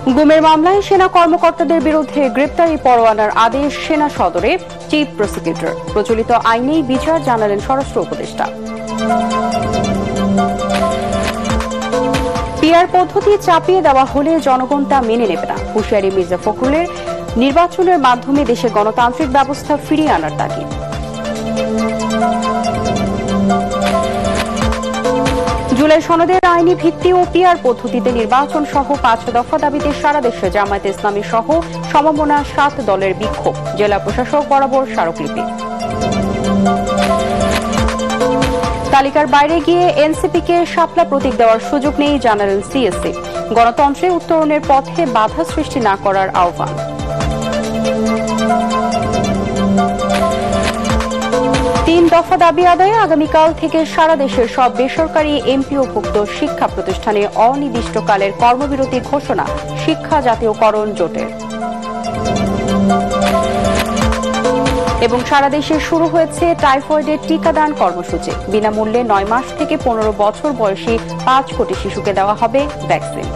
গুমের মামলায় সেনা কর্মকর্তাদের বিরুদ্ধে গ্রেপ্তারি পরোয়ানার আদেশ সেনা সদরে চিফ প্রসিকিউটর। প্রচলিত আইনেই বিচার জানালেন স্বরাষ্ট্র উপদেষ্টা। পিআর পদ্ধতি চাপিয়ে দেওয়া হলে জনগণ তা মেনে নেবে না, হুঁশিয়ারি মির্জা ফখরুলের। নির্বাচনের মাধ্যমে দেশে গণতান্ত্রিক ব্যবস্থা ফিরিয়ে আনার তাগিদ। জুলাই সনদের আইনি ভিত্তি ও পিআর পদ্ধতিতে নির্বাচন সহ 5 দফা দাবিতে সারা দেশে জামায়াতে ইসলামী সহ সমমনা 7 দলের বিক্ষোভ। জেলা প্রশাসক বরাবর স্মারকলিপি। তালিকার বাইরে গিয়ে এনসিপিকে শাপলা প্রতীক দেওয়ার সুযোগ নেই জানালেন সিএসসি। গণতন্ত্রে উত্তরণের পথে বাধা সৃষ্টি না করার আহ্বান। 3 দফা দাবি আদায়ে আগামীকাল থেকে সারা দেশের সব বেসরকারি এমপিওভুক্ত শিক্ষা প্রতিষ্ঠানে অনির্দিষ্টকালের কর্মবিরতি ঘোষণা শিক্ষা জাতীয়করণ জোটের। এবং সারা দেশে শুরু হয়েছে টাইফয়েডের টিকাদান কর্মসূচি। বিনামূল্যে 9 মাস থেকে 15 বছর বয়সী 5 কোটি শিশুকে দেওয়া হবে ভ্যাকসিন।